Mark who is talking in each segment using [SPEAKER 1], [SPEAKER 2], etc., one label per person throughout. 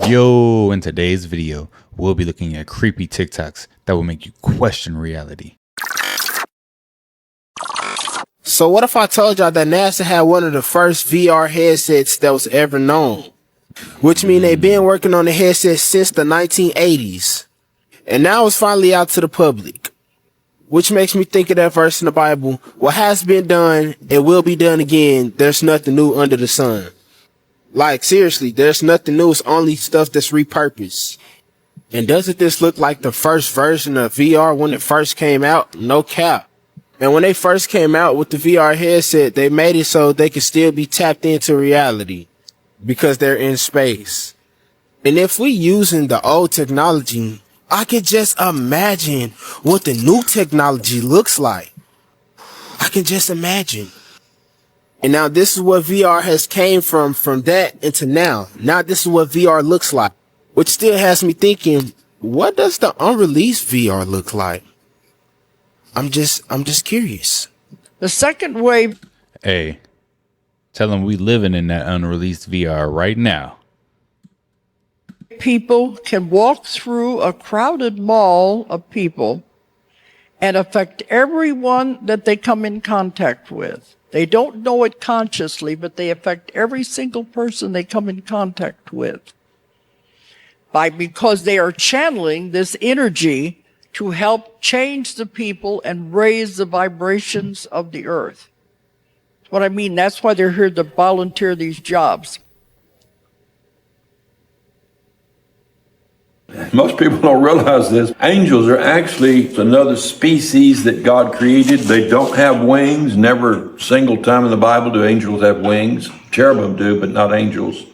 [SPEAKER 1] Yo, in today's video, we'll be looking at creepy TikToks that will make you question reality.
[SPEAKER 2] So what if I told y'all that NASA had one of the first VR headsets that was ever known? Which means they've been working on the headset since the 1980s. And now it's finally out to the public. Which makes me think of that verse in the Bible: what has been done, it will be done again. There's nothing new under the sun. Like, seriously, there's nothing new. It's only stuff that's repurposed. And doesn't this look like the first version of VR when it first came out? No cap. And when they first came out with the VR headset, they made it so they could still be tapped into reality because they're in space. And if we using the old technology, I could just imagine what the new technology looks like. I can just imagine. And now this is what VR has came from that into now. Now this is what VR looks like, which still has me thinking, what does the unreleased VR look like? I'm just curious.
[SPEAKER 3] The second wave.
[SPEAKER 1] Hey, tell them we living in that unreleased VR right now.
[SPEAKER 3] People can walk through a crowded mall of people and affect everyone that they come in contact with. They don't know it consciously, but they affect every single person they come in contact with. Because they are channeling this energy to help change the people and raise the vibrations of the earth. That's what I mean. That's why they're here to volunteer these jobs.
[SPEAKER 4] Most people don't realize this. Angels are actually another species that God created. They don't have wings. Never a single time in the Bible do angels have wings. Cherubim do, but not angels.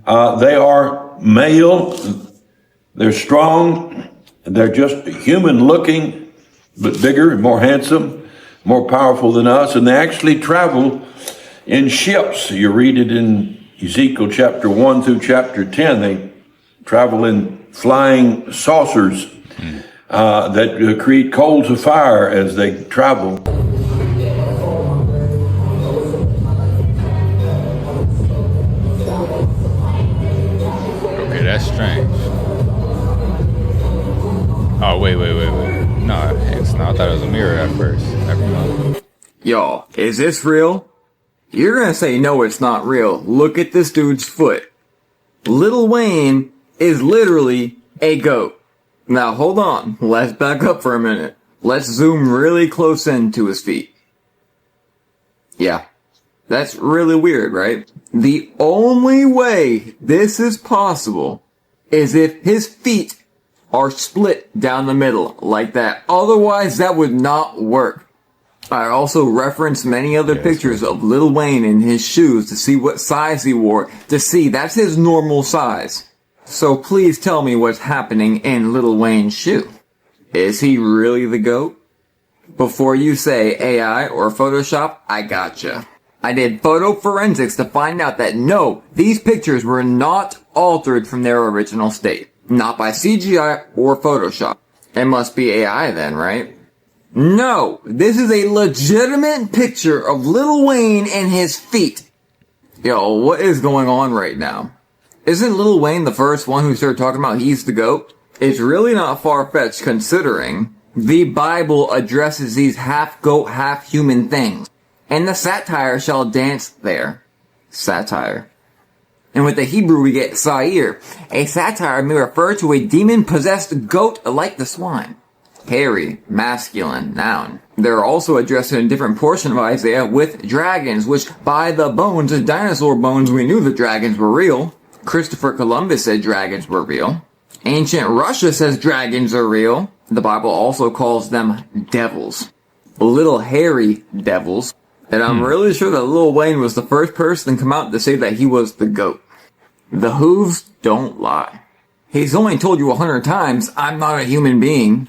[SPEAKER 4] They are male. They're strong. They're just human looking, but bigger and more handsome, more powerful than us. And they actually travel in ships. You read it in Ezekiel chapter 1 through chapter 10. They travel in flying saucers that create coals of fire as they travel.
[SPEAKER 1] Okay, that's strange. Oh, wait. No, it's not. I thought it was a mirror at first. Never mind.
[SPEAKER 5] Y'all, is this real? You're gonna say no, it's not real. Look at this dude's foot. Lil Wayne is literally a goat. Now hold on, let's back up for a minute. Let's zoom really close into his feet. Yeah, that's really weird, right? The only way this is possible is if his feet are split down the middle like that. Otherwise, that would not work. I also referenced many other pictures of Lil Wayne in his shoes to see what size he wore, to see that's his normal size. So please tell me what's happening in Lil Wayne's shoe. Is he really the GOAT? Before you say AI or Photoshop, I gotcha. I did photo forensics to find out that no, these pictures were not altered from their original state. Not by CGI or Photoshop. It must be AI then, right? No, this is a legitimate picture of Lil Wayne and his feet. Yo, what is going on right now? Isn't Lil Wayne the first one who started talking about he's the GOAT? It's really not far-fetched considering the Bible addresses these half-goat, half-human things. And the satire shall dance there. Satire. And with the Hebrew we get sa'ir. A satire may refer to a demon-possessed goat like the swine. Hairy, masculine, noun. They're also addressed in a different portion of Isaiah with dragons, which by the bones of dinosaur bones we knew the dragons were real. Christopher Columbus said dragons were real. Ancient Russia says dragons are real. The Bible also calls them devils. Little hairy devils. And I'm really sure that Lil Wayne was the first person to come out to say that he was the GOAT. The hooves don't lie. He's only told you 100 times, I'm not a human being.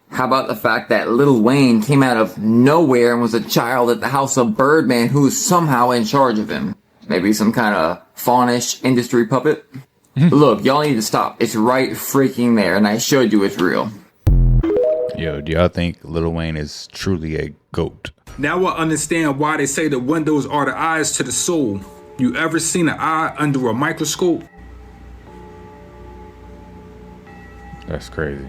[SPEAKER 5] How about the fact that Lil Wayne came out of nowhere and was a child at the house of Birdman who's somehow in charge of him? Maybe some kind of faunish industry puppet? Look, y'all need to stop. It's right freaking there, and I showed you it's real.
[SPEAKER 1] Yo, do y'all think Lil Wayne is truly a GOAT?
[SPEAKER 6] Now I understand why they say the windows are the eyes to the soul. You ever seen an eye under a microscope?
[SPEAKER 1] That's crazy.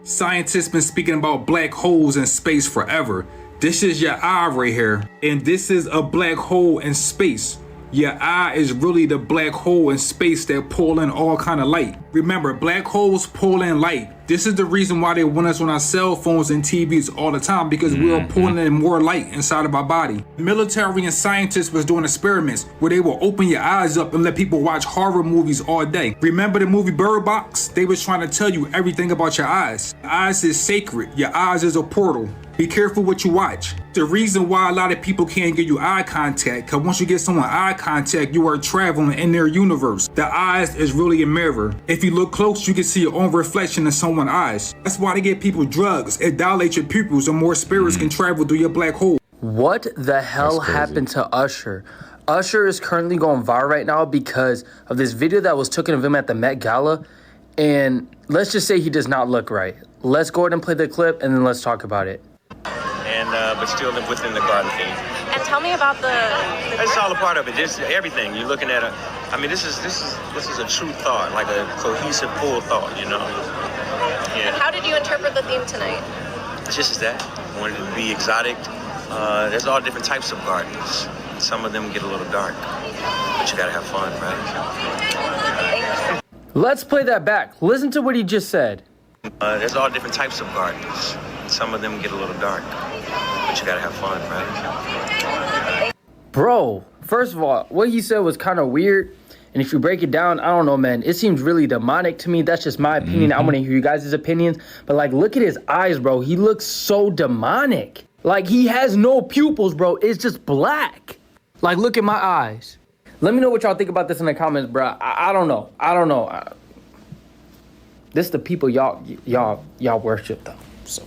[SPEAKER 6] Scientists been speaking about black holes in space forever. This is your eye right here, and this is a black hole in space. Your eye is really the black hole in space that pull in all kind of light. Remember, black holes pull in light. This is the reason why they want us on our cell phones and TVs all the time, because we are pulling in more light inside of our body. Military and scientists was doing experiments where they will open your eyes up and let people watch horror movies all day. Remember the movie Bird Box? They was trying to tell you everything about your eyes. Your eyes is sacred. Your eyes is a portal. Be careful what you watch. The reason why a lot of people can't give you eye contact, because once you get someone eye contact, you are traveling in their universe. The eyes is really a mirror. If you look close, you can see your own reflection in someone's eyes. That's why they give people drugs. It dilates your pupils and more spirits can travel through your black hole.
[SPEAKER 7] What the hell happened to Usher? Usher is currently going viral right now because of this video that was taken of him at the Met Gala. And let's just say he does not look right. Let's go ahead and play the clip and then let's talk about it.
[SPEAKER 8] But still live within the garden theme.
[SPEAKER 9] And tell me about the
[SPEAKER 8] It's all a part of it. Just everything. You're looking at this is a true thought, like a cohesive, full thought. You know. Yeah.
[SPEAKER 9] And how did you interpret the theme tonight?
[SPEAKER 8] It's just as that. I wanted it to be exotic. There's all different types of gardens. Some of them get a little dark, but you gotta have fun, right?
[SPEAKER 7] Let's play that back. Listen to what he just said.
[SPEAKER 8] There's all different types of gardens. Some of them get a little dark, but you gotta have fun, right?
[SPEAKER 7] Bro, first of all, what he said was kind of weird. And if you break it down, I don't know, man. It seems really demonic to me. That's just my opinion. I want to hear you guys' opinions. But, like, look at his eyes, bro. He looks so demonic. Like, he has no pupils, bro. It's just black. Like, look at my eyes. Let me know what y'all think about this in the comments, bro. I don't know. I don't know. This is the people y'all worship, though. So.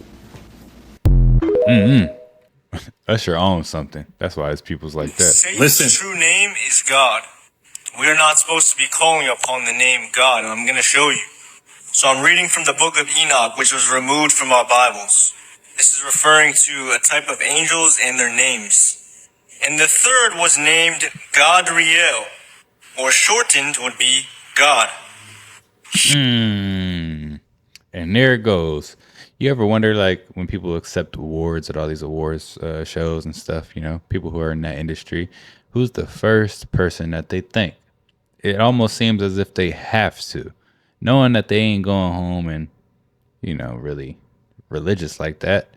[SPEAKER 1] Usher owns something. That's why his people's like that.
[SPEAKER 10] Satan's true name is God. We are not supposed to be calling upon the name God, and I'm going to show you. So I'm reading from the book of Enoch, which was removed from our Bibles. This is referring to a type of angels and their names. And the third was named Godriel, or shortened would be God.
[SPEAKER 1] And there it goes. You ever wonder, like, when people accept awards at all these awards shows and stuff, you know, people who are in that industry, who's the first person that they think? It almost seems as if they have to, knowing that they ain't going home and, you know, really religious like that.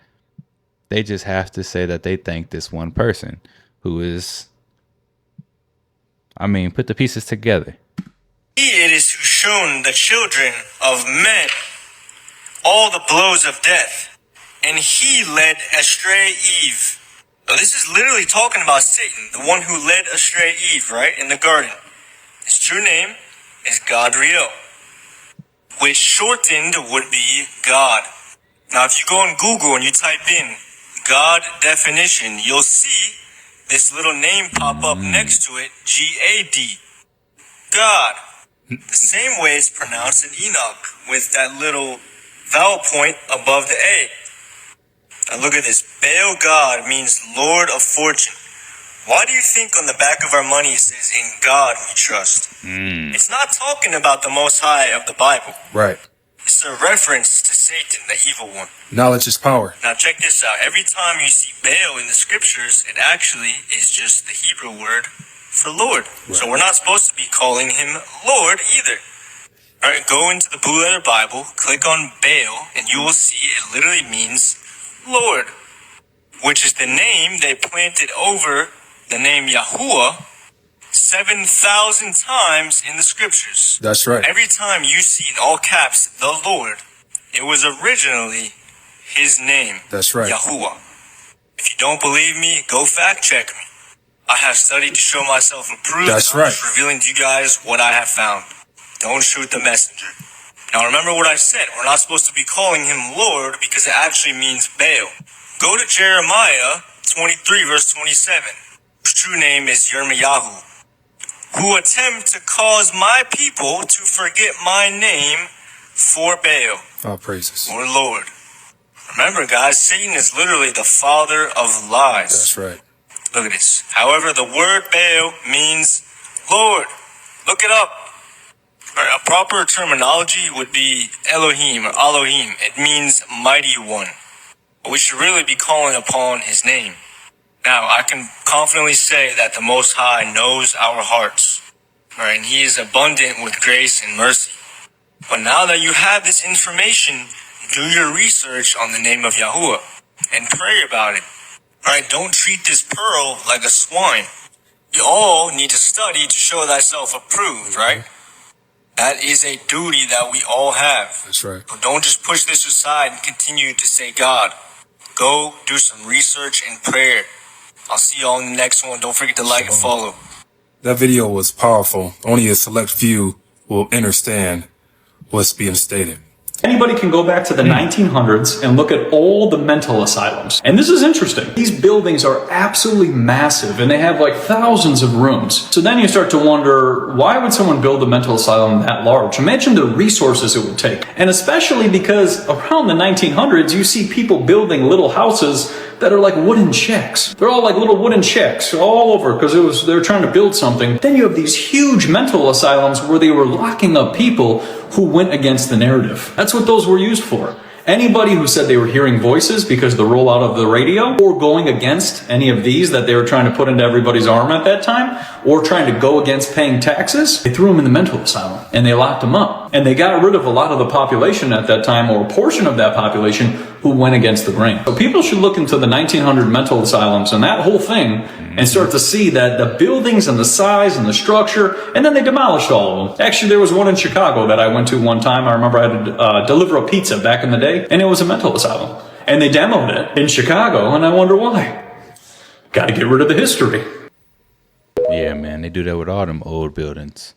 [SPEAKER 1] They just have to say that they thank this one person who is, put the pieces together.
[SPEAKER 10] He it is who shown the children of men all the blows of death, and he led astray Eve. Now, this is literally talking about Satan, the one who led astray Eve, right, in the garden. His true name is Godriel, which shortened would be God. Now, if you go on Google and you type in God definition, you'll see this little name pop up next to it, G-A-D. God. The same way it's pronounced in Enoch, with that little vowel point above the A. Now look at this. Baal God means Lord of Fortune. Why do you think on the back of our money it says, in God we trust? It's not talking about the Most High of the Bible.
[SPEAKER 2] Right.
[SPEAKER 10] It's a reference to Satan, the evil one.
[SPEAKER 2] Knowledge is power.
[SPEAKER 10] Now check this out. Every time you see Baal in the scriptures, it actually is just the Hebrew word for Lord. Right. So we're not supposed to be calling him Lord either. All right, go into the Blue Letter Bible, click on Baal, and you will see it literally means Lord, which is the name they planted over the name Yahuwah 7,000 times in the scriptures.
[SPEAKER 2] That's right.
[SPEAKER 10] Every time you see in all caps, the Lord, it was originally his name.
[SPEAKER 2] That's right.
[SPEAKER 10] Yahuwah. If you don't believe me, go fact check me. I have studied to show myself approved.
[SPEAKER 2] That's
[SPEAKER 10] and I'm
[SPEAKER 2] right.
[SPEAKER 10] just revealing to you guys what I have found. Don't shoot the messenger. Now remember what I said. We're not supposed to be calling him Lord because it actually means Baal. Go to Jeremiah 23 verse 27. His true name is Yirmiyahu, who attempt to cause my people to forget my name for Baal.
[SPEAKER 2] All praises.
[SPEAKER 10] Or Lord. Remember guys, Satan is literally the father of lies.
[SPEAKER 2] That's right.
[SPEAKER 10] Look at this. However, the word Baal means Lord. Look it up. Right, a proper terminology would be Elohim or Elohim. It means mighty one. But we should really be calling upon his name. Now, I can confidently say that the Most High knows our hearts, right? And he is abundant with grace and mercy. But now that you have this information, do your research on the name of Yahuwah and pray about it. All right, don't treat this pearl like a swine. You all need to study to show thyself approved, right? That is a duty that we all have.
[SPEAKER 11] That's right.
[SPEAKER 10] But don't just push this aside and continue to say God. Go do some research and prayer. I'll see y'all in the next one. Don't forget to like and follow.
[SPEAKER 11] That video was powerful. Only a select few will understand what's being stated.
[SPEAKER 12] Anybody can go back to the 1900s and look at all the mental asylums. And this is interesting. These buildings are absolutely massive and they have like thousands of rooms. So then you start to wonder, why would someone build a mental asylum that large? Imagine the resources it would take. And especially because around the 1900s, you see people building little houses that are like wooden shacks. They're all like little wooden shacks all over because they're trying to build something. Then you have these huge mental asylums where they were locking up people who went against the narrative. That's what those were used for. Anybody who said they were hearing voices because of the rollout of the radio, or going against any of these that they were trying to put into everybody's arm at that time, or trying to go against paying taxes, they threw them in the mental asylum and they locked them up. And they got rid of a lot of the population at that time, or a portion of that population, who went against the grain. So people should look into the 1900 mental asylums and that whole thing and start to see that the buildings and the size and the structure, and then they demolished all of them. Actually, there was one in Chicago that I went to one time. I remember I had to deliver a pizza back in the day, and it was a mental asylum. And they demoed it in Chicago, and I wonder why. Got to get rid of the history.
[SPEAKER 1] Yeah, man, they do that with all them old buildings.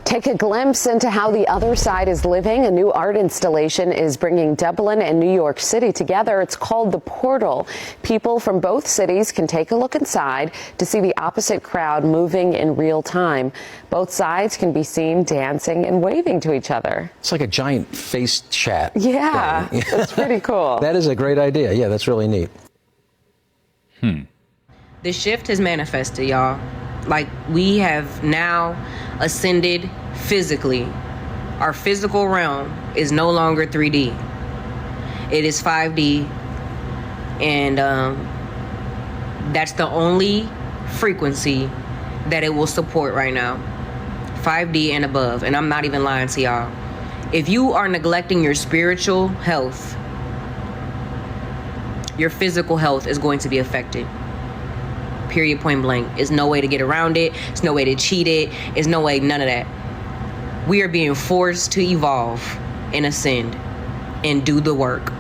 [SPEAKER 13] Take a glimpse into how the other side is living. A new art installation is bringing Dublin and New York City together. It's called The Portal. People from both cities can take a look inside to see the opposite crowd moving in real time. Both sides can be seen dancing and waving to each other.
[SPEAKER 14] It's like a giant face chat.
[SPEAKER 13] Yeah, that's pretty cool.
[SPEAKER 14] That is a great idea. Yeah, that's really neat.
[SPEAKER 15] The shift has manifested, y'all. Like, we have now ascended physically. Our physical realm is no longer 3D. It is 5D. And that's the only frequency that it will support right now. 5D and above. And I'm not even lying to y'all. If you are neglecting your spiritual health, your physical health is going to be affected. Period, point blank. There's no way to get around it. There's no way to cheat it. There's no way, none of that. We are being forced to evolve and ascend and do the work.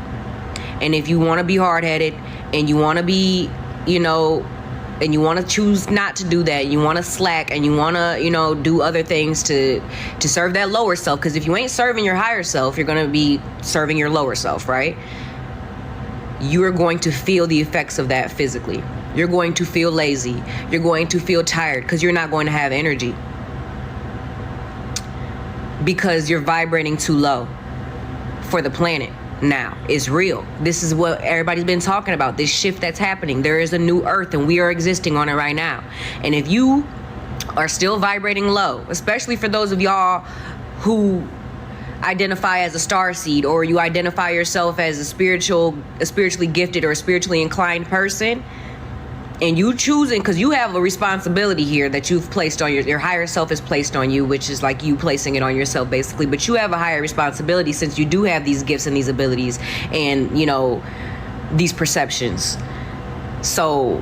[SPEAKER 15] And if you want to be hard-headed and you want to be, and you want to choose not to do that, you want to slack and you want to, do other things to serve that lower self. Because if you ain't serving your higher self, you're going to be serving your lower self, right? You are going to feel the effects of that physically. You're going to feel lazy. You're going to feel tired because you're not going to have energy. Because you're vibrating too low for the planet now. It's real. This is what everybody's been talking about, this shift that's happening. There is a new earth and we are existing on it right now. And if you are still vibrating low, especially for those of y'all who identify as a star seed, or you identify yourself as a spiritually gifted or a spiritually inclined person, and you choosing, because you have a responsibility here that you've placed on your higher self is placed on you, which is like you placing it on yourself basically, but you have a higher responsibility since you do have these gifts and these abilities and these perceptions. So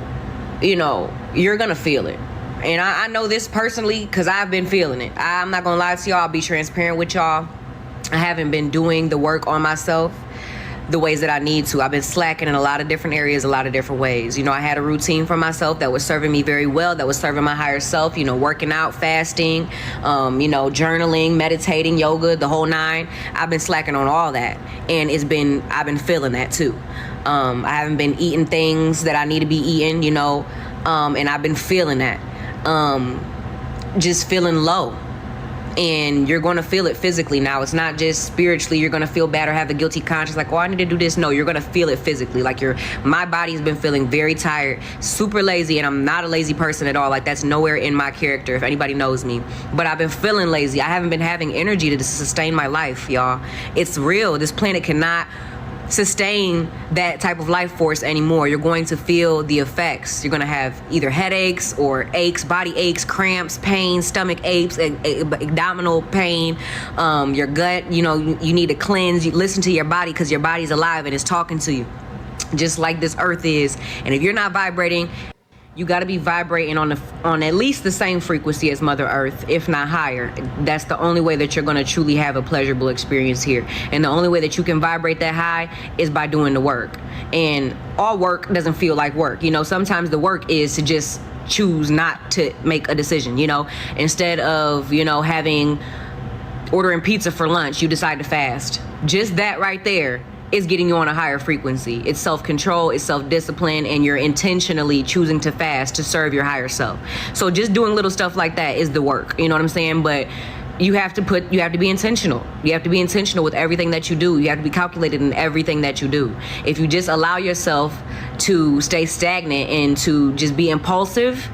[SPEAKER 15] you're gonna feel it. And I know this personally because I've been feeling it. I'm not gonna lie to y'all. I'll be transparent with y'all. I haven't been doing the work on myself the ways that I need to. I've been slacking in a lot of different areas, a lot of different ways. I had a routine for myself that was serving me very well, that was serving my higher self, working out, fasting, journaling, meditating, yoga, the whole nine. I've been slacking on all that. And I've been feeling that too. I haven't been eating things that I need to be eating, and I've been feeling that. Just feeling low. and you're going to feel it physically now. It's not just spiritually. You're going to feel bad or have a guilty conscience like, oh, I need to do this. No, you're going to feel it physically. Like my body's been feeling very tired, super lazy, and I'm not a lazy person at all. Like, that's nowhere in my character, if anybody knows me. But I've been feeling lazy. I haven't been having energy to sustain my life, y'all. It's real. This planet cannot sustain that type of life force anymore. You're going to feel the effects. You're going to have either headaches or aches, body aches, cramps, pain, stomach aches, abdominal pain, your gut. You need to cleanse. You listen to your body, because your body's alive and it's talking to you, just like this earth is. And if you're not vibrating, you got to be vibrating on at least the same frequency as Mother Earth, if not higher. That's the only way that you're going to truly have a pleasurable experience here. And the only way that you can vibrate that high is by doing the work. And all work doesn't feel like work. Sometimes the work is to just choose not to make a decision. Instead of, ordering pizza for lunch, you decide to fast. Just that right there is getting you on a higher frequency. It's self-control, it's self-discipline, and you're intentionally choosing to fast to serve your higher self. So just doing little stuff like that is the work, you know what I'm saying? But you have to be intentional. You have to be intentional with everything that you do. You have to be calculated in everything that you do. If you just allow yourself to stay stagnant and to just be impulsive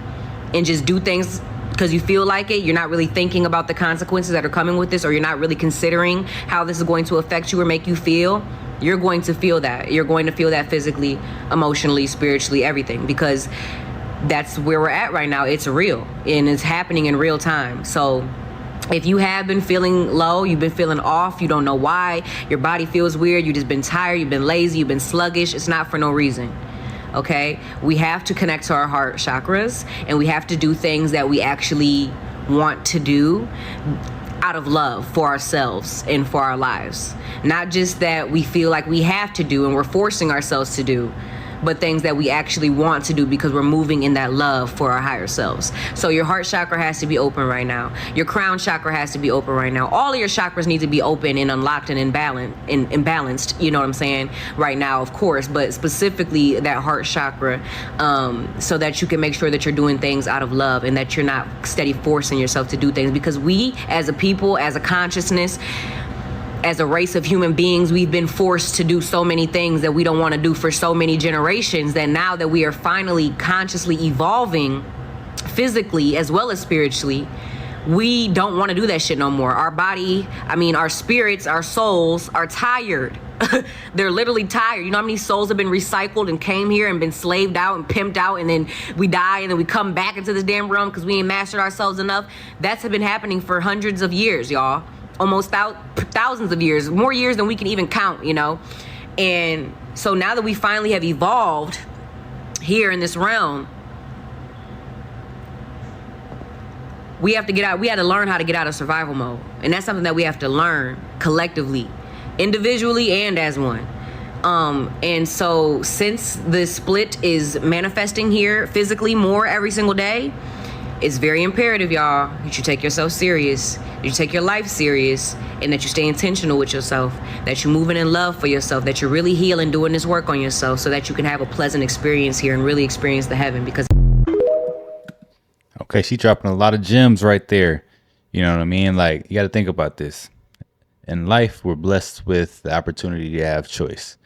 [SPEAKER 15] and just do things because you feel like it, you're not really thinking about the consequences that are coming with this, or you're not really considering how this is going to affect you or make you feel, you're going to feel that. You're going to feel that physically, emotionally, spiritually, everything, because that's where we're at right now. It's real, and it's happening in real time. So if you have been feeling low, you've been feeling off, you don't know why, your body feels weird, you've just been tired, you've been lazy, you've been sluggish, it's not for no reason. Okay? We have to connect to our heart chakras, and we have to do things that we actually want to do out of love for ourselves and for our lives. Not just that we feel like we have to do and we're forcing ourselves to do, but things that we actually want to do because we're moving in that love for our higher selves. So your heart chakra has to be open right now. Your crown chakra has to be open right now. All of your chakras need to be open and unlocked and balanced, you know what I'm saying, right now, of course, but specifically that heart chakra, so that you can make sure that you're doing things out of love and that you're not steady forcing yourself to do things, because we as a people, as a consciousness, as a race of human beings, we've been forced to do so many things that we don't want to do for so many generations, that now that we are finally consciously evolving physically as well as spiritually, we don't want to do that shit no more. Our body, our spirits, our souls are tired. They're literally tired. You know how many souls have been recycled and came here and been slaved out and pimped out, and then we die and then we come back into this damn realm because we ain't mastered ourselves enough? That's been happening for hundreds of years, y'all. Almost thousands of years, more years than we can even count, And so now that we finally have evolved here in this realm, we have to get out. We had to learn how to get out of survival mode. And that's something that we have to learn collectively, individually, and as one. And so since the split is manifesting here physically more every single day, it's very imperative, y'all, that you take yourself serious, that you take your life serious, and that you stay intentional with yourself, that you're moving in love for yourself, that you're really healing, doing this work on yourself so that you can have a pleasant experience here and really experience the heaven. Because
[SPEAKER 1] okay, she dropping a lot of gems right there. You know what I mean? Like, you got to think about this. In life, we're blessed with the opportunity to have choice.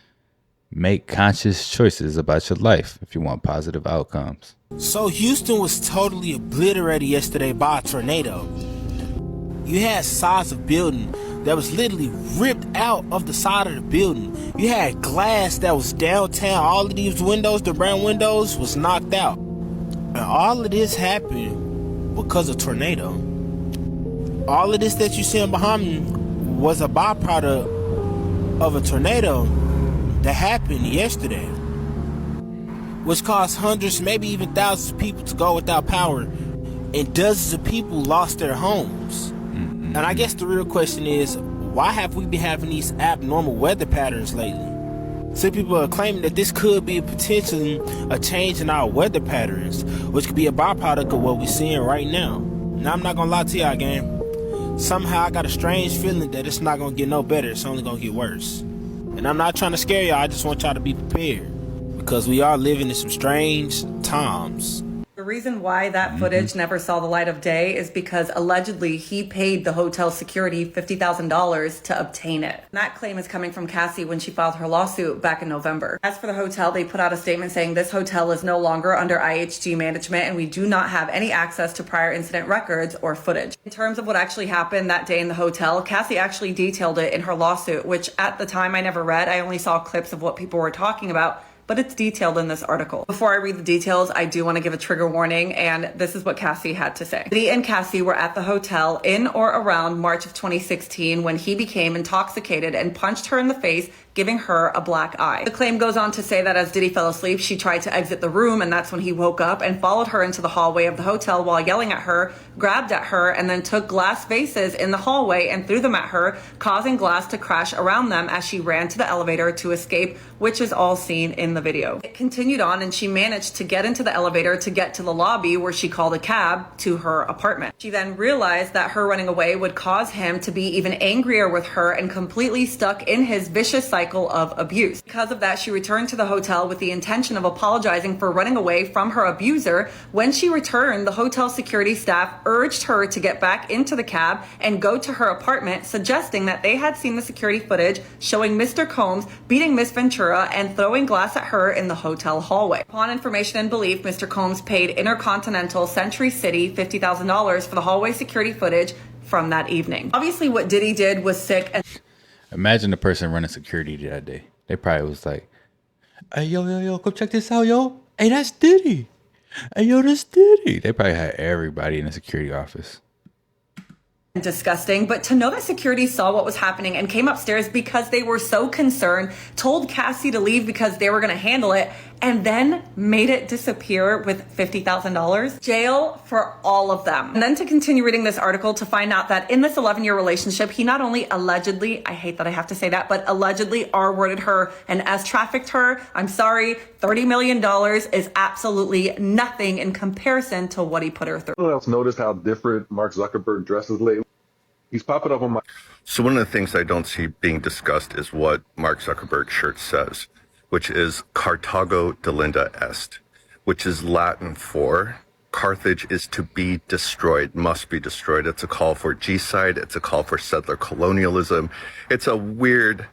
[SPEAKER 1] Make conscious choices about your life if you want positive outcomes.
[SPEAKER 2] So Houston was totally obliterated yesterday by a tornado. You had sides of building that was literally ripped out of the side of the building. You had glass that was downtown. All of these windows, the brown windows, was knocked out. And all of this happened because of tornado. All of this that you see behind me was a byproduct of a tornado that happened yesterday, which caused hundreds, maybe even thousands of people to go without power, and dozens of people lost their homes. And I guess the real question is, why have we been having these abnormal weather patterns lately? Some people are claiming that this could be potentially a change in our weather patterns, which could be a byproduct of what we're seeing right now. Now, I'm not gonna lie to y'all, gang. Somehow I got a strange feeling that it's not gonna get no better, it's only gonna get worse. And I'm not trying to scare y'all, I just want y'all to be prepared, because we are living in some strange times.
[SPEAKER 16] The reason why that footage never saw the light of day is because allegedly he paid the hotel security $50,000 to obtain it. And that claim is coming from Cassie when she filed her lawsuit back in November. As for the hotel, they put out a statement saying this hotel is no longer under IHG management and we do not have any access to prior incident records or footage. In terms of what actually happened that day in the hotel, Cassie actually detailed it in her lawsuit, which at the time I never read. I only saw clips of what people were talking about, but it's detailed in this article. Before I read the details, I do want to give a trigger warning, and this is what Cassie had to say. Diddy and Cassie were at the hotel in or around March of 2016 when he became intoxicated and punched her in the face, giving her a black eye. The claim goes on to say that as Diddy fell asleep, she tried to exit the room, and that's when he woke up and followed her into the hallway of the hotel while yelling at her, grabbed at her, and then took glass vases in the hallway and threw them at her, causing glass to crash around them as she ran to the elevator to escape, which is all seen in the video. It continued on, and she managed to get into the elevator to get to the lobby where she called a cab to her apartment. She then realized that her running away would cause him to be even angrier with her and completely stuck in his vicious cycle of abuse. Because of that, she returned to the hotel with the intention of apologizing for running away from her abuser. When she returned, the hotel security staff urged her to get back into the cab and go to her apartment, suggesting that they had seen the security footage showing Mr. Combs beating Miss Ventura and throwing glass at her in the hotel hallway. Upon information and belief, Mr. Combs paid Intercontinental Century City $50,000 for the hallway security footage from that evening. Obviously, what Diddy did was sick and
[SPEAKER 1] Imagine the person running security that day. They probably was like, "Hey, yo, go check this out, yo. Hey, that's Diddy. Hey, yo, that's Diddy." They probably had everybody in the security office.
[SPEAKER 16] disgusting, but to know that security saw what was happening and came upstairs because they were so concerned, told Cassie to leave because they were going to handle it, and then made it disappear with $50,000. Jail for all of them. And then to continue reading this article to find out that in this 11-year relationship, he not only allegedly, I hate that I have to say that, but allegedly R-worded her and S-trafficked her. I'm sorry, $30 million is absolutely nothing in comparison to what he put her through.
[SPEAKER 17] Anyone else notice how different Mark Zuckerberg dresses lately? He's popping up on my...
[SPEAKER 18] So one of the things I don't see being discussed is what Mark Zuckerberg's shirt says, which is Carthago delinda est, which is Latin for Carthage is to be destroyed, must be destroyed. It's a call for G-side. It's a call for settler colonialism. It's a weird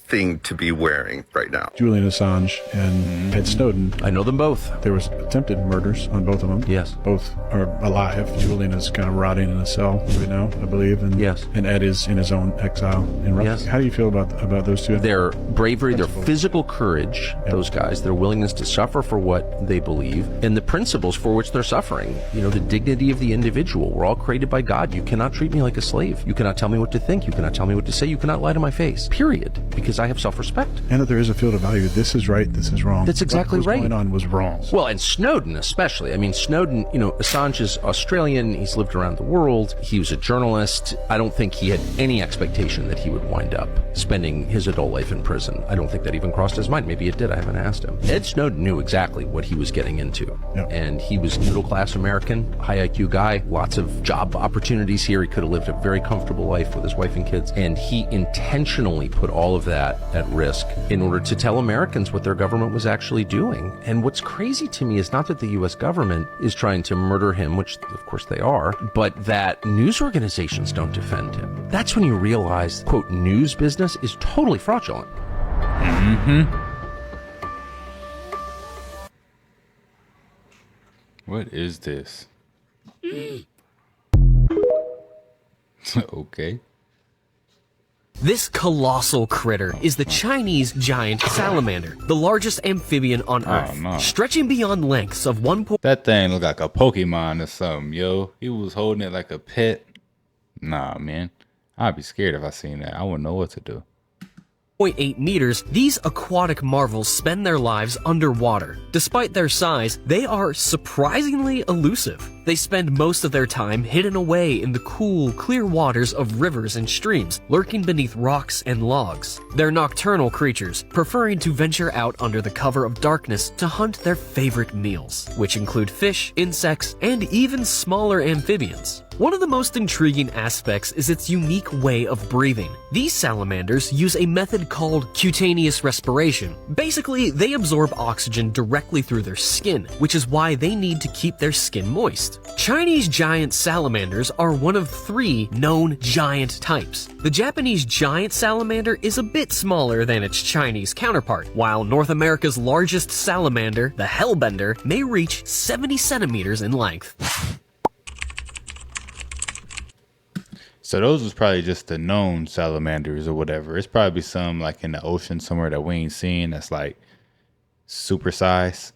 [SPEAKER 18] thing to be wearing right now.
[SPEAKER 19] Julian Assange and Ed Snowden.
[SPEAKER 20] I know them both.
[SPEAKER 19] There was attempted murders on both of them.
[SPEAKER 20] Yes.
[SPEAKER 19] Both are alive. Julian is kind of rotting in a cell right now, I believe. And
[SPEAKER 20] yes.
[SPEAKER 19] And Ed is in his own exile in Russia. Yes. How do you feel about those two?
[SPEAKER 20] Their bravery, their physical courage, those guys, their willingness to suffer for what they believe, and the principles for which they're suffering. You know, the dignity of the individual. We're all created by God. You cannot treat me like a slave. You cannot tell me what to think. You cannot tell me what to say. You cannot lie to my face. Period. Because I have self-respect.
[SPEAKER 19] And that there is a field of value. This is right, this is wrong.
[SPEAKER 20] That's exactly
[SPEAKER 19] what
[SPEAKER 20] right.
[SPEAKER 19] What was going on was wrong.
[SPEAKER 20] Well, and Snowden especially. I mean, Snowden, you know, Assange is Australian. He's lived around the world. He was a journalist. I don't think he had any expectation that he would wind up spending his adult life in prison. I don't think that even crossed his mind. Maybe it did. I haven't asked him. Ed Snowden knew exactly what he was getting into. Yep. And he was middle-class American, high IQ guy, lots of job opportunities here. He could have lived a very comfortable life with his wife and kids. And he intentionally put all of that at risk in order to tell Americans what their government was actually doing. And what's crazy to me is not that the U.S. government is trying to murder him, which of course they are, but that news organizations don't defend him. That's when you realize, quote, news business is totally fraudulent.
[SPEAKER 1] What is this? Okay.
[SPEAKER 21] This colossal critter is the Chinese giant salamander, the largest amphibian on Earth,
[SPEAKER 1] no.
[SPEAKER 21] stretching beyond lengths of 1.
[SPEAKER 1] That thing looked like a Pokemon or something, yo. He was holding it like a pet. Nah, man. I'd be scared if I seen that. I wouldn't know what to do.
[SPEAKER 21] 0.8 meters, these aquatic marvels spend their lives underwater. Despite their size, they are surprisingly elusive. They spend most of their time hidden away in the cool, clear waters of rivers and streams, lurking beneath rocks and logs. They're nocturnal creatures, preferring to venture out under the cover of darkness to hunt their favorite meals, which include fish, insects, and even smaller amphibians. One of the most intriguing aspects is its unique way of breathing. These salamanders use a method called cutaneous respiration. Basically, they absorb oxygen directly through their skin, which is why they need to keep their skin moist. Chinese giant salamanders are one of 3 known giant types. The Japanese giant salamander is a bit smaller than its Chinese counterpart, while North America's largest salamander, the hellbender, may reach 70 centimeters in length.
[SPEAKER 1] So those was probably just the known salamanders or whatever. It's probably some like in the ocean somewhere that we ain't seen that's like super size.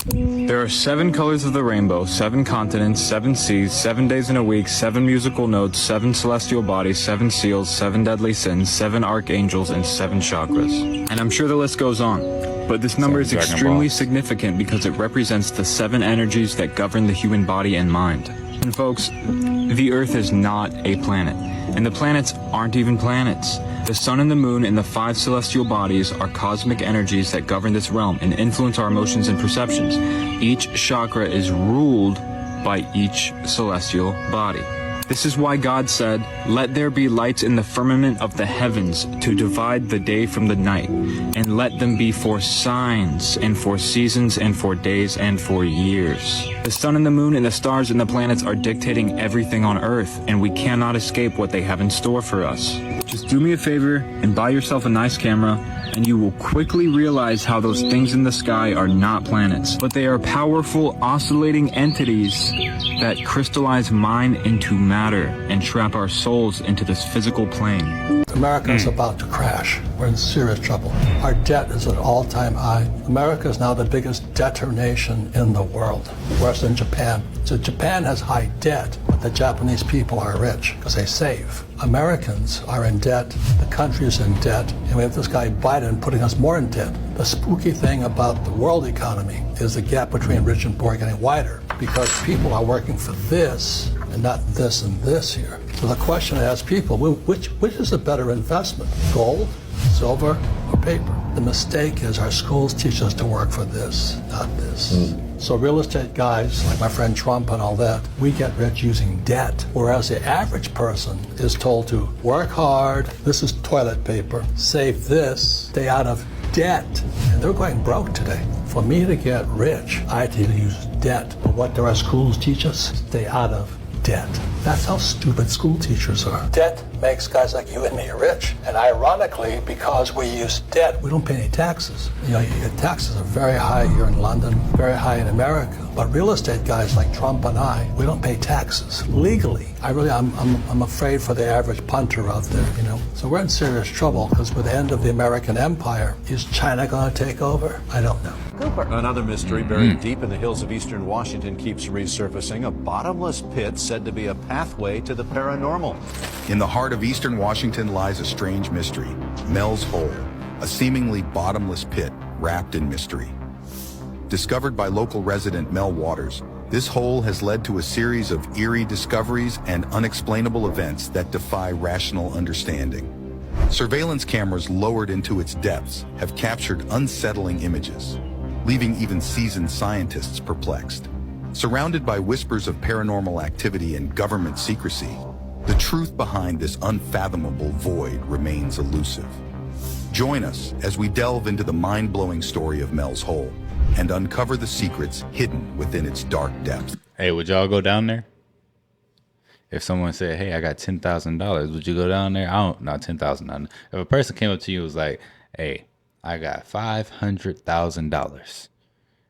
[SPEAKER 3] There are 7 colors of the rainbow, 7 continents, 7 seas, 7 days in a week, 7 musical notes, 7 celestial bodies, 7 seals, 7 deadly sins, 7 archangels, and 7 chakras. And I'm sure the list goes on. But this number is extremely significant because it represents the 7 energies that govern the human body and mind. And folks, the Earth is not a planet, and the planets aren't even planets. The sun and the moon and the 5 celestial bodies are cosmic energies that govern this realm and influence our emotions and perceptions. Each chakra is ruled by each celestial body. This is why God said, "Let there be lights in the firmament of the heavens to divide the day from the night, and let them be for signs and for seasons and for days and for years." The sun and the moon and the stars and the planets are dictating everything on Earth, and we cannot escape what they have in store for us. Just do me a favor and buy yourself a nice camera, and you will quickly realize how those things in the sky are not planets, but they are powerful oscillating entities that crystallize mind into matter and trap our souls into this physical plane.
[SPEAKER 22] America is about to crash. We're in serious trouble. Our debt is at an all-time high. America is now the biggest debtor nation in the world, worse than Japan. So Japan has high debt, but the Japanese people are rich because they save. Americans are in debt, the country is in debt, and we have this guy Biden putting us more in debt. The spooky thing about the world economy is the gap between rich and poor getting wider because people are working for this and not this and this here. So the question I ask people, which is a better investment? Gold, silver, or paper? The mistake is our schools teach us to work for this, not this. So real estate guys, like my friend Trump and all that, we get rich using debt. Whereas the average person is told to work hard, this is toilet paper, save this, stay out of debt. And they're going broke today. For me to get rich, I had to use debt. But what do our schools teach us? Stay out of debt. That's how stupid school teachers are. Debt makes guys like you and me rich. And ironically, because we use debt, we don't pay any taxes. You know, your taxes are very high here in London, very high in America. But real estate guys like Trump and I, we don't pay taxes legally. I'm afraid for the average punter out there, you know. So we're in serious trouble because with the end of the American empire, is China going to take over? I don't know.
[SPEAKER 23] Another mystery buried deep in the hills of eastern Washington keeps resurfacing. A bottomless pit said to be a pathway to the paranormal.
[SPEAKER 24] In the heart of eastern Washington lies a strange mystery, Mel's Hole, a seemingly bottomless pit wrapped in mystery. Discovered by local resident Mel Waters, this hole has led to a series of eerie discoveries and unexplainable events that defy rational understanding. Surveillance cameras lowered into its depths have captured unsettling images, leaving even seasoned scientists perplexed. Surrounded by whispers of paranormal activity and government secrecy, the truth behind this unfathomable void remains elusive. Join us as we delve into the mind-blowing story of Mel's Hole and uncover the secrets hidden within its dark depths.
[SPEAKER 1] Hey, would y'all go down there? If someone said, "Hey, I got $10,000," would you go down there? Not 10,000. If a person came up to you and was like, "Hey, I got $500,000.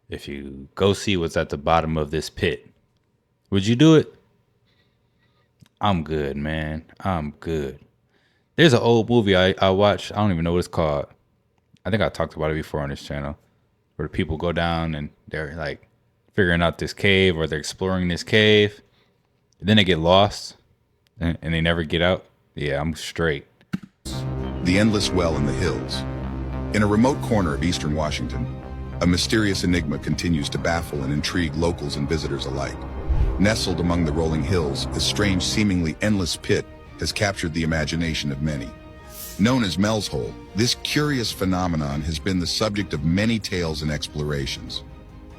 [SPEAKER 1] If you go see what's at the bottom of this pit," would you do it? I'm good, man. I'm good. There's an old movie I watched. I don't even know what it's called. I think I talked about it before on this channel, where people go down and they're like figuring out this cave, or they're exploring this cave. Then they get lost and they never get out. Yeah, I'm straight.
[SPEAKER 24] The endless well in the hills. In a remote corner of eastern Washington, A mysterious enigma continues to baffle and intrigue locals and visitors alike. Nestled among the rolling hills, this strange, seemingly endless pit has captured the imagination of many. Known as Mel's Hole, this curious phenomenon has been the subject of many tales and explorations.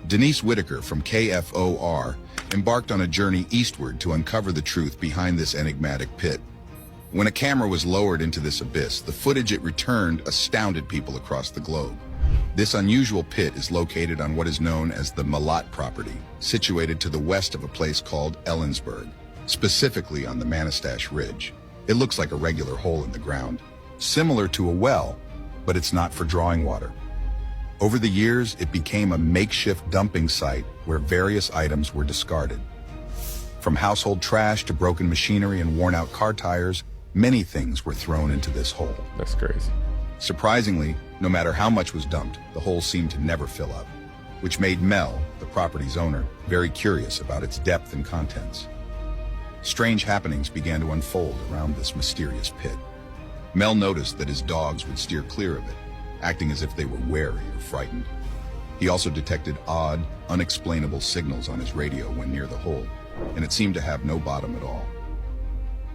[SPEAKER 24] Denise Whitaker from KFOR embarked on a journey eastward to uncover the truth behind this enigmatic pit. When a camera was lowered into this abyss, the footage it returned astounded people across the globe. This unusual pit is located on what is known as the Malat property, situated to the west of a place called Ellensburg, specifically on the Manistash Ridge. It looks like a regular hole in the ground, similar to a well, but it's not for drawing water. Over the years, it became a makeshift dumping site where various items were discarded. From household trash to broken machinery and worn-out car tires, many things were thrown into this hole.
[SPEAKER 1] That's crazy.
[SPEAKER 24] Surprisingly, no matter how much was dumped, the hole seemed to never fill up, which made Mel, the property's owner, very curious about its depth and contents. Strange happenings began to unfold around this mysterious pit. Mel noticed that his dogs would steer clear of it, acting as if they were wary or frightened. He also detected odd, unexplainable signals on his radio when near the hole, and it seemed to have no bottom at all.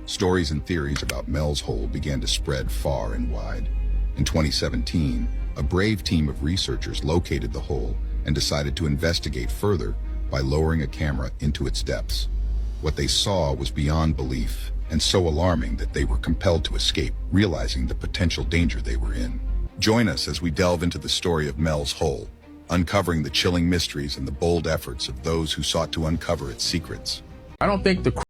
[SPEAKER 24] Stories and theories about Mel's Hole began to spread far and wide. In 2017, a brave team of researchers located the hole and decided to investigate further by lowering a camera into its depths. What they saw was beyond belief and so alarming that they were compelled to escape, realizing the potential danger they were in. Join us as we delve into the story of Mel's Hole, uncovering the chilling mysteries and the bold efforts of those who sought to uncover its secrets.
[SPEAKER 4] I don't think the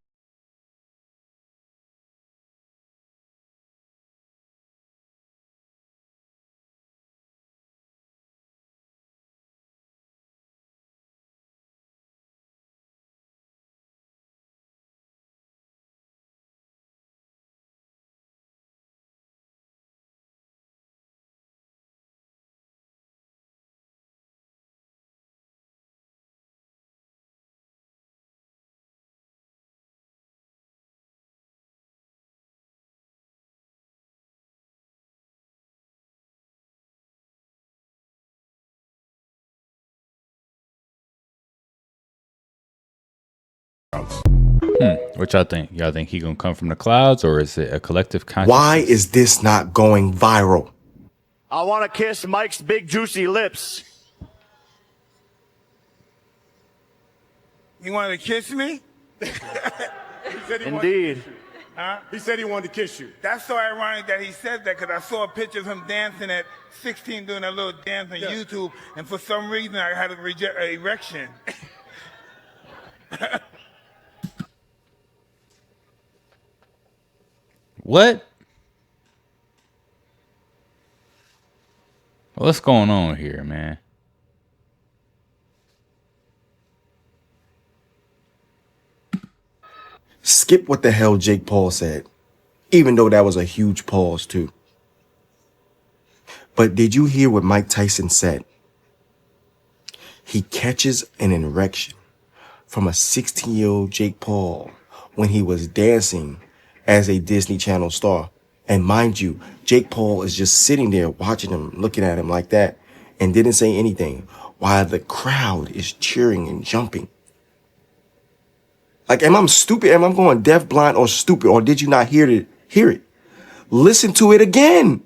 [SPEAKER 1] What y'all think? Y'all think he gonna come from the clouds, or is it a collective consciousness?
[SPEAKER 5] Why is this not going viral?
[SPEAKER 6] I want to kiss Mike's big juicy lips.
[SPEAKER 9] You wanted to kiss me?
[SPEAKER 6] Indeed.
[SPEAKER 9] Huh? He said he wanted to kiss you. That's so ironic that he said that, because I saw a picture of him dancing at 16 doing that little dance on YouTube, and for some reason I had an erection.
[SPEAKER 1] What? What's going on here, man?
[SPEAKER 5] Skip what the hell Jake Paul said, even though that was a huge pause too. But did you hear what Mike Tyson said? He catches an erection from a 16-year-old Jake Paul when he was dancing as a Disney Channel star. And mind you, Jake Paul is just sitting there watching him, looking at him like that, and didn't say anything while the crowd is cheering and jumping. Like, am I stupid? Am I going deaf, blind, or stupid? Or did you not hear it? Listen to it again.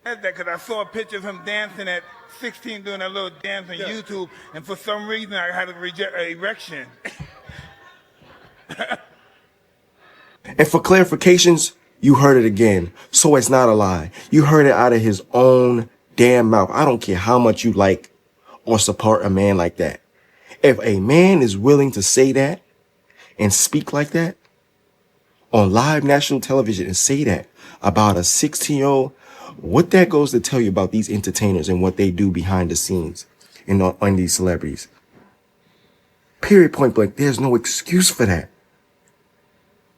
[SPEAKER 9] That because I saw a picture of him dancing at 16 doing that little dance on YouTube, and for some reason I had an erection.
[SPEAKER 5] And for clarifications, you heard it again. So it's not a lie. You heard it out of his own damn mouth. I don't care how much you like or support a man like that. If a man is willing to say that and speak like that on live national television and say that about a 16-year-old, what that goes to tell you about these entertainers and what they do behind the scenes and on these celebrities. Period, point blank. There's no excuse for that.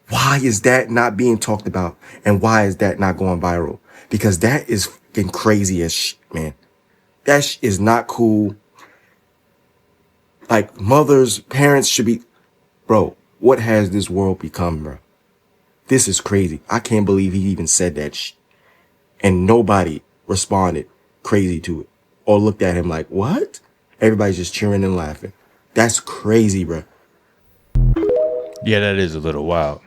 [SPEAKER 5] Why is that not being talked about? And why is that not going viral? Because that is fucking crazy as shit, man. That is not cool. Like, mothers, parents should be... Bro, what has this world become, bro? This is crazy. I can't believe he even said that shit. And nobody responded crazy to it or looked at him like, what? everybody's just cheering and laughing. That's crazy, bro.
[SPEAKER 1] Yeah, that is a little wild.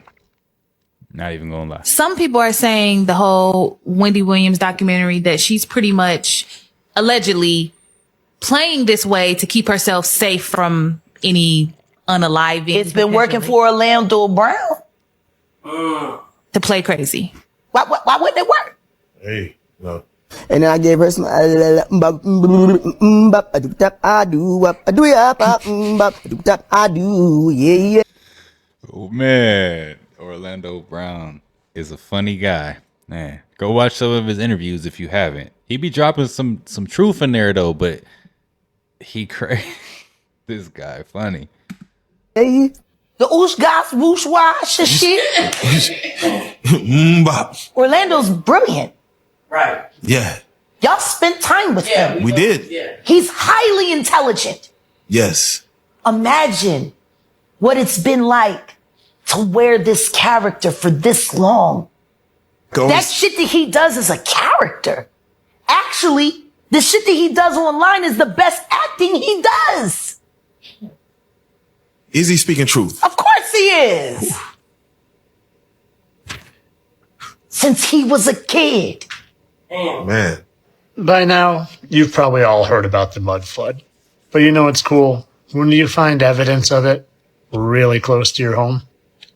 [SPEAKER 1] Not even gonna lie.
[SPEAKER 4] Some people are saying the whole Wendy Williams documentary that she's pretty much allegedly playing this way to keep herself safe from any unaliving.
[SPEAKER 7] It's been working for Orlando Brown.
[SPEAKER 4] To play crazy.
[SPEAKER 7] Why wouldn't it work?
[SPEAKER 17] Hey, no.
[SPEAKER 2] And I gave her some I do, yeah.
[SPEAKER 1] Oh man, Orlando Brown is a funny guy. Man, go watch some of his interviews if you haven't. He be dropping some truth in there though, but he crazy. This guy funny.
[SPEAKER 7] Hey. The oosh gosh whoosh wash and shit. Orlando's brilliant.
[SPEAKER 8] Right.
[SPEAKER 7] Yeah. Y'all spent time with him.
[SPEAKER 8] We did. Yeah.
[SPEAKER 7] He's highly intelligent.
[SPEAKER 8] Yes.
[SPEAKER 7] Imagine what it's been like to wear this character for this long. That shit that he does is a character. Actually, the shit that he does online is the best acting he does.
[SPEAKER 8] Is he speaking truth?
[SPEAKER 7] Of course he is. Since he was a kid.
[SPEAKER 8] Man.
[SPEAKER 10] By now, you've probably all heard about the mud flood. But you know what's cool? When you find evidence of it really close to your home.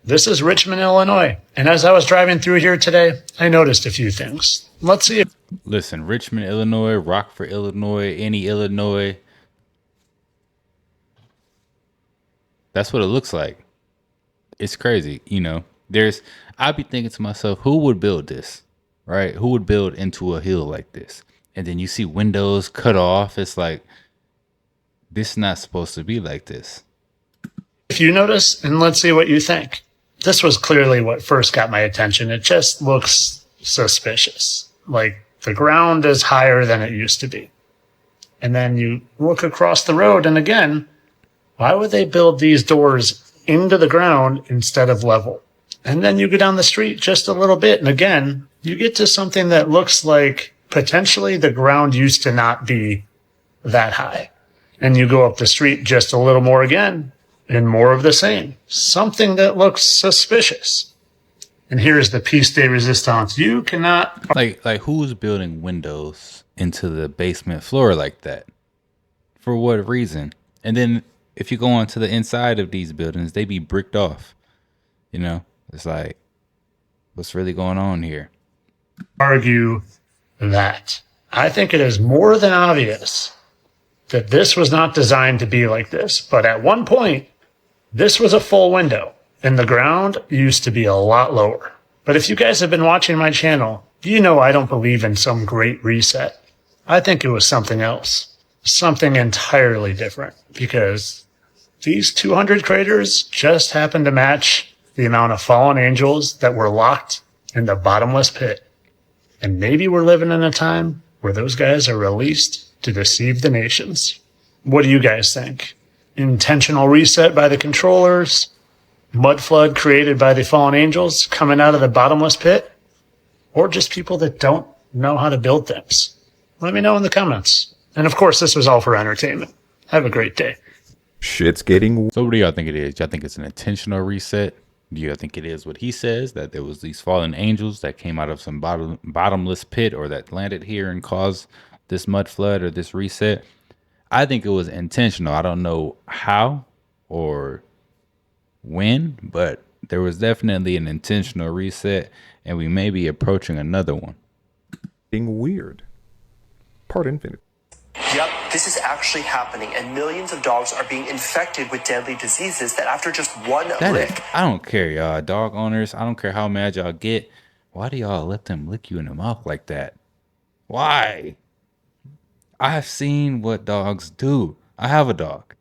[SPEAKER 10] This is Richmond, Illinois. And as I was driving through here today, I noticed a few things. Let's see if...
[SPEAKER 1] Listen, Richmond, Illinois, Rockford, Illinois, any Illinois. That's what it looks like. It's crazy, you know. I'd be thinking to myself, who would build this, right? Who would build into a hill like this? And then you see windows cut off. It's like, this is not supposed to be like this.
[SPEAKER 10] If you notice, and let's see what you think. This was clearly what first got my attention. It just looks suspicious. Like the ground is higher than it used to be. And then you look across the road, and again, why would they build these doors into the ground instead of level? And then you go down the street just a little bit, and again, you get to something that looks like potentially the ground used to not be that high. And you go up the street just a little more again, and more of the same. Something that looks suspicious. And here's the piece de resistance. You cannot...
[SPEAKER 1] Like who's building windows into the basement floor like that? For what reason? And then if you go onto the inside of these buildings, they be bricked off. You know, it's like, what's really going on here?
[SPEAKER 10] Argue that. I think it is more than obvious that this was not designed to be like this. But at one point, this was a full window, and the ground used to be a lot lower. But if you guys have been watching my channel, you know I don't believe in some great reset. I think it was something else. Something entirely different. Because these 200 craters just happen to match the amount of fallen angels that were locked in the bottomless pit. And maybe we're living in a time where those guys are released to deceive the nations. What do you guys think? Intentional reset by the controllers? Mud flood created by the fallen angels coming out of the bottomless pit? Or just people that don't know how to build things? Let me know in the comments. And of course, this was all for entertainment. Have a great day.
[SPEAKER 1] Shit's getting... So what do y'all think it is? Y'all think it's an intentional reset? Do you think it is what he says, that there was these fallen angels that came out of some bottomless pit or that landed here and caused this mud flood or this reset? I think it was intentional. I don't know how or when, but there was definitely an intentional reset, and we may be approaching another one.
[SPEAKER 25] Being weird. Part infinite.
[SPEAKER 26] Yep, this is actually happening, and millions of dogs are being infected with deadly diseases that after just one lick.
[SPEAKER 1] I don't care, y'all. Dog owners, I don't care how mad y'all get. Why do y'all let them lick you in the mouth like that? Why? I've seen what dogs do. I have a dog.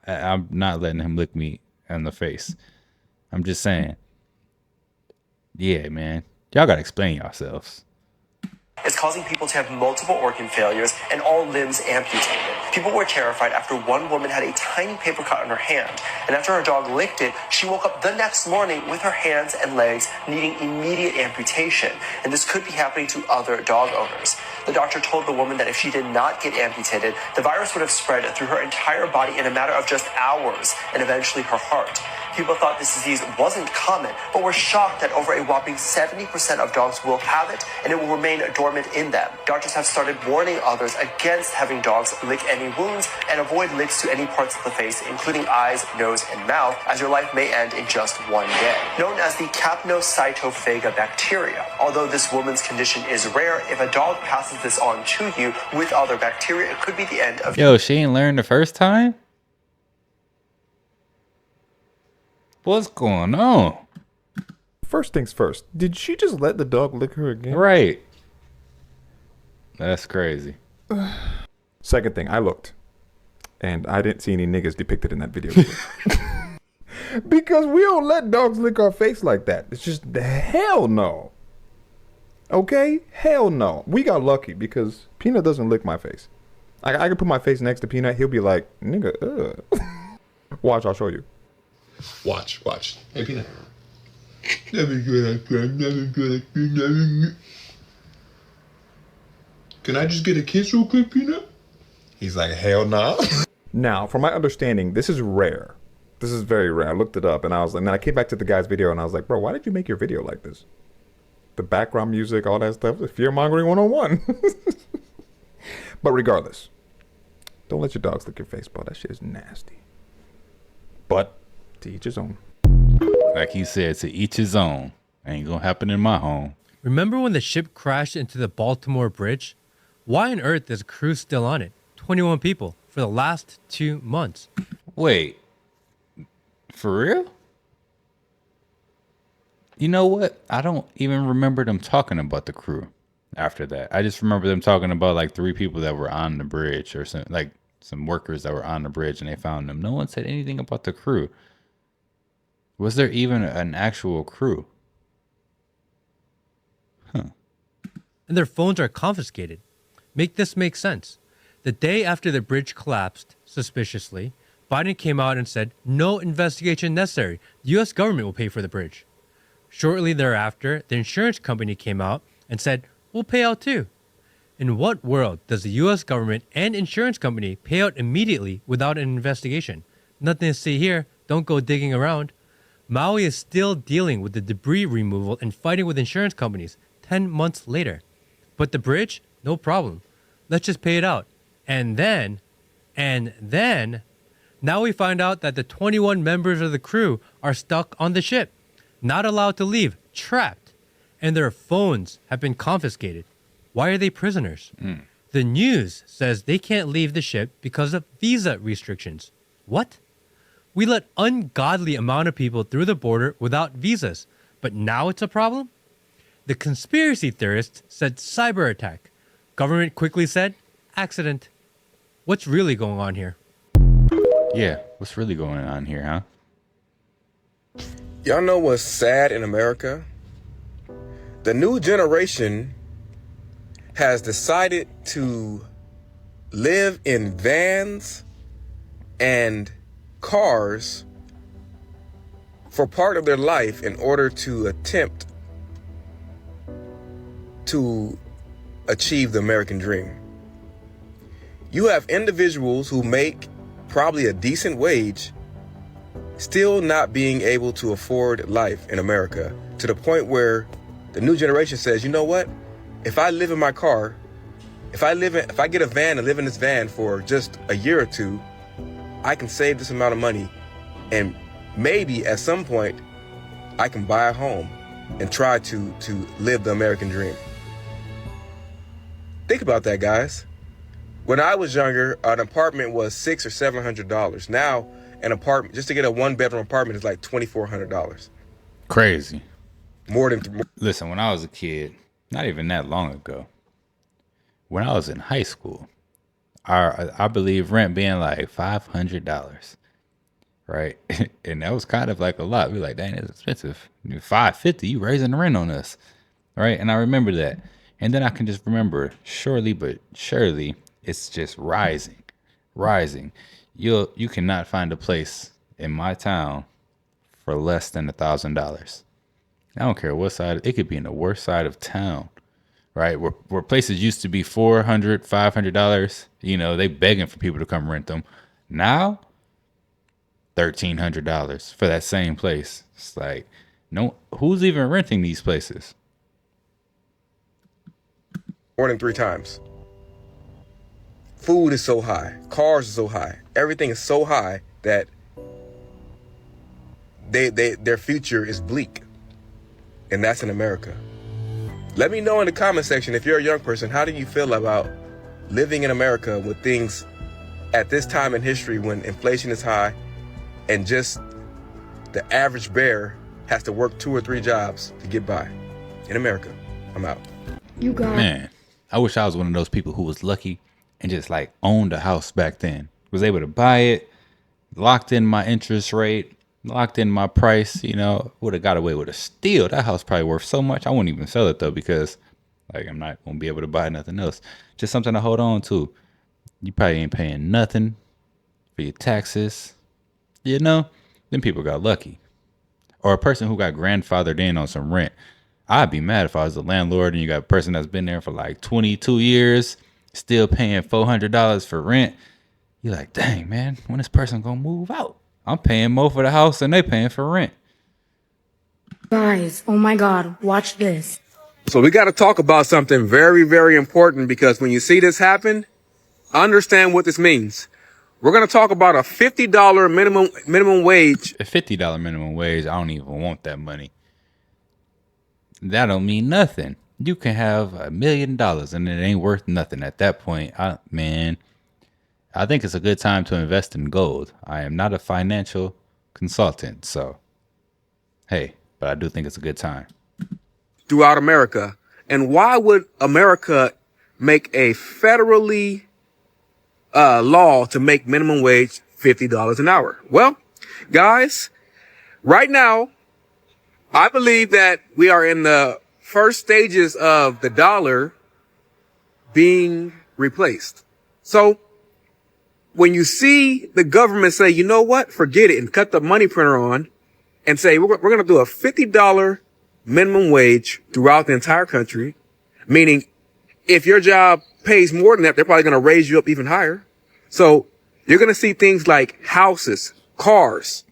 [SPEAKER 1] I'm not letting him lick me in the face. I'm just saying. Yeah, man. Y'all gotta explain yourselves.
[SPEAKER 26] It's causing people to have multiple organ failures and all limbs amputated. People were terrified after one woman had a tiny paper cut on her hand, and after her dog licked it, she woke up the next morning with her hands and legs needing immediate amputation, and this could be happening to other dog owners. The doctor told the woman that if she did not get amputated, the virus would have spread through her entire body in a matter of just hours and eventually her heart. People thought this disease wasn't common, but were shocked that over a whopping 70% of dogs will have it, and it will remain dormant in them. Doctors have started warning others against having dogs lick any wounds and avoid licks to any parts of the face, including eyes, nose, and mouth, as your life may end in just one day. Known as the capnocytophaga bacteria. Although this woman's condition is rare, if a dog passes this on to you with other bacteria, it could be the end of
[SPEAKER 1] Yo, she ain't learned the first time? What's going on?
[SPEAKER 25] First things first, did she just let the dog lick her again?
[SPEAKER 1] Right. That's crazy.
[SPEAKER 25] Second thing, I looked, and I didn't see any niggas depicted in that video. Because we don't let dogs lick our face like that. It's just hell no. Okay? Hell no. We got lucky because Peanut doesn't lick my face. I can put my face next to Peanut. He'll be like, nigga, ugh. Watch, I'll show you.
[SPEAKER 11] Watch. Hey, Peanut. Can I just get a kiss real quick, Peanut? He's like, hell no.
[SPEAKER 25] Now, from my understanding, this is rare. This is very rare. I looked it up and then I came back to the guy's video and I was like, bro, why did you make your video like this? The background music, all that stuff. Fear mongering 101. But regardless, don't let your dogs lick your face, bro. That shit is nasty. But to each his own.
[SPEAKER 1] Like he said, to each his own. Ain't gonna happen in my home.
[SPEAKER 12] Remember when the ship crashed into the Baltimore Bridge? Why on earth is a crew still on it? 21 people for the last 2 months.
[SPEAKER 1] Wait. For real? You know what? I don't even remember them talking about the crew after that. I just remember them talking about like 3 people that were on the bridge or some workers that were on the bridge and they found them. No one said anything about the crew. Was there even an actual crew?
[SPEAKER 12] And their phones are confiscated. Make this make sense. The day after the bridge collapsed, suspiciously, Biden came out and said, no investigation necessary. The U.S. government will pay for the bridge. Shortly thereafter, the insurance company came out and said, we'll pay out too. In what world does the U.S. government and insurance company pay out immediately without an investigation? Nothing to see here. Don't go digging around. Maui is still dealing with the debris removal and fighting with insurance companies 10 months later. But the bridge, no problem. Let's just pay it out. And then, now we find out that the 21 members of the crew are stuck on the ship, not allowed to leave, trapped, and their phones have been confiscated. Why are they prisoners? The news says they can't leave the ship because of visa restrictions. What? We let ungodly amount of people through the border without visas, but now it's a problem? The conspiracy theorists said cyber attack. Government quickly said accident. What's really going on here?
[SPEAKER 1] Yeah, what's really going on here, huh?
[SPEAKER 13] Y'all know what's sad in America? The new generation has decided to live in vans and cars for part of their life in order to attempt to achieve the American dream. You have individuals who make probably a decent wage still not being able to afford life in America, to the point where the new generation says, you know what? If I live in my car, if I get a van and live in this van for just a year or two, I can save this amount of money, and maybe at some point I can buy a home and try to live the American dream. Think about that, guys. When I was younger, an apartment was $600 or $700. Now, an apartment, just to get a 1-bedroom apartment, is like $2,400.
[SPEAKER 1] Crazy.
[SPEAKER 13] More than.
[SPEAKER 1] Listen, when I was a kid, not even that long ago, when I was in high school, I believe rent being like $500, right? And that was kind of like a lot. We were like, dang, that's expensive. $550, you raising the rent on us, right? And I remember that. And then I can just remember, surely but surely, it's just rising. You cannot find a place in my town for less than $1,000. I don't care what side. It could be in the worst side of town, right? Where places used to be $400, $500, you know, they begging for people to come rent them. Now, $1,300 for that same place. It's like, no, who's even renting these places?
[SPEAKER 13] More than 3 times. Food is so high. Cars are so high. Everything is so high that their future is bleak. And that's in America. Let me know in the comment section, if you're a young person, how do you feel about living in America with things at this time in history when inflation is high and just the average bear has to work 2 or 3 jobs to get by in America? I'm out.
[SPEAKER 1] Man, I wish I was one of those people who was lucky and just like owned a house back then. Was able to buy it, locked in my interest rate, locked in my price, you know, would have got away with a steal. That house probably worth so much. I wouldn't even sell it though, because like I'm not gonna be able to buy nothing else. Just something to hold on to. You probably ain't paying nothing for your taxes. You know, then people got lucky. Or a person who got grandfathered in on some rent. I'd be mad if I was a landlord and you got a person that's been there for like 22 years, still paying $400 for rent. You're like, dang, man, when this person gonna move out? I'm paying more for the house than they paying for rent.
[SPEAKER 14] Guys, oh my God, watch this.
[SPEAKER 13] So we got to talk about something very, very important, because when you see this happen, understand what this means. We're going to talk about a $50 minimum wage.
[SPEAKER 1] A $50 minimum wage, I don't even want that money. That don't mean nothing. You can have $1 million and it ain't worth nothing at that point. I think it's a good time to invest in gold. I am not a financial consultant, so hey, but I do think it's a good time.
[SPEAKER 13] Throughout America. And why would America make a federally law to make minimum wage $50 an hour? Well, guys, right now, I believe that we are in the first stages of the dollar being replaced. So when you see the government say, you know what, forget it, and cut the money printer on and say, we're going to do a $50 minimum wage throughout the entire country, meaning if your job pays more than that, they're probably going to raise you up even higher. So you're going to see things like houses, cars.